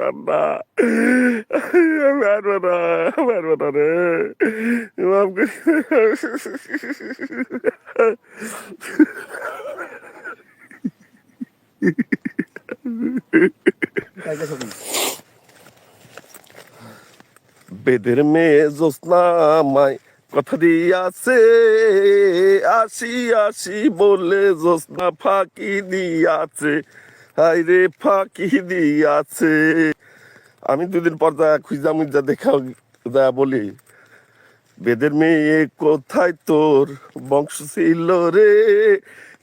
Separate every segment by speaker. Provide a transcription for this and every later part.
Speaker 1: আল্লাহ মারবো না, মারবো না রে, মাফ করি। বেদের মেয়ে জ্যোৎস্না আমায় কথা দিয়াছে, আসি আসি বলে জ্যোৎস্না ফাঁকি দিয়াছে, হাই রে ফাঁকি দিয়াছে। আমি দুদিন পর যা খুঁজা মুজা দেখা যা বলি, বেদের মেয়ে কোথায় তোর বংশ ছিল রে,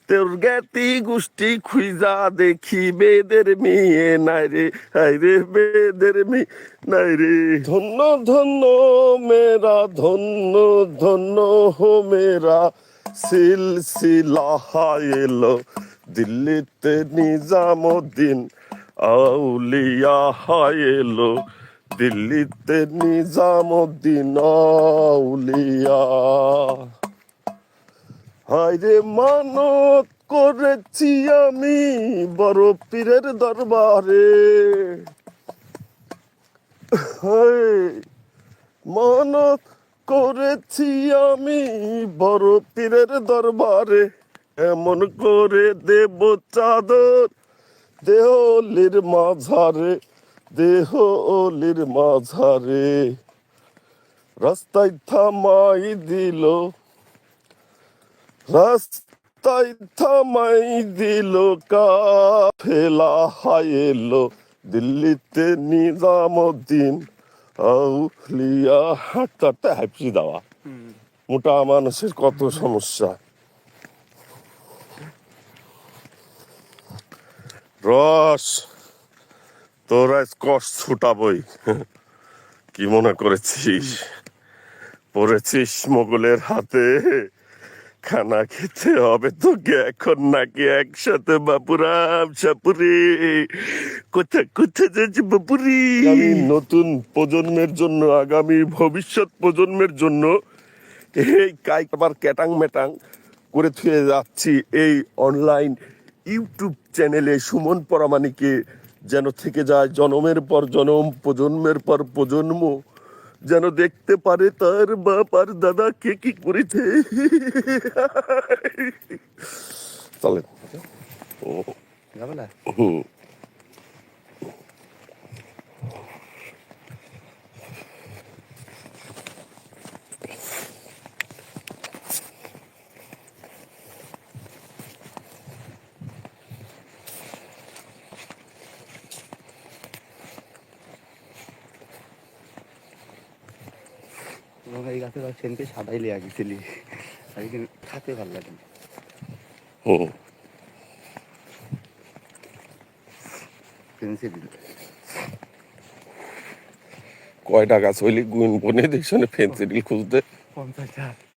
Speaker 1: তোর জ্ঞাতি গোষ্ঠী খুঁজা দেখি বেদের মেয়ে নাই রে, হাই রে বেদের মেয়ে নাই রে। ধন্য ধন্য মেরা, ধন্য ধন্য হো মেরা সিলসিলা এলো দিল্লিতে নিজামুদ্দিন আউলিয়া এলো, দিল্লিতে নিজামুদ্দিন আউলিয়া। হায়রে মানত করেছি আমি বড় পীরের দরবারে, মানত করেছি আমি বড় পীরের দরবারে, এমন করে দেব চাদর দেহলির মাঝারে, দেহলির মাঝারে। রাস্তায় থামাই দিল, রাস্তায় থামাই দিল কাফেলা এলো দিল্লিতে নিজামুদ্দিন আউলিয়া। হাঁটতে হাঁটতে হাঁপি দেওয়া, মোটা মানুষের কত সমস্যা। রস তোরা স্কচ ছুটাবই, কি মনে করেছিস পড়েছিস মোগলের হাতে, খানা খেতে হবে তোকে এখন নাকি একসাথে বাপুরাম সাপুরি, কোথায় কোথায় যাচ্ছি বাপুরি। আমি নতুন প্রজন্মের জন্য, আগামী ভবিষ্যৎ প্রজন্মের জন্য এই কাইবার ক্যাটাং ম্যাটাং করে থুয়ে যাচ্ছি এই অনলাইন ইউটিউব চ্যানেলে সুমন পরামানিকে, যেন থেকে যায় জনমের পর জনম, প্রজন্মের পর প্রজন্ম, যেন দেখতে পারে তার বাপ আর দাদা কে কি করেছে। চলেন
Speaker 2: এই গাছে সেনকে সাদাই লিয়া গেছিলি, খাতে ভাল লাগে।
Speaker 1: কয়টা গাছ হইলি গুণ বনে দেখছো ফেন্সিডিল খুঁজতে
Speaker 2: 50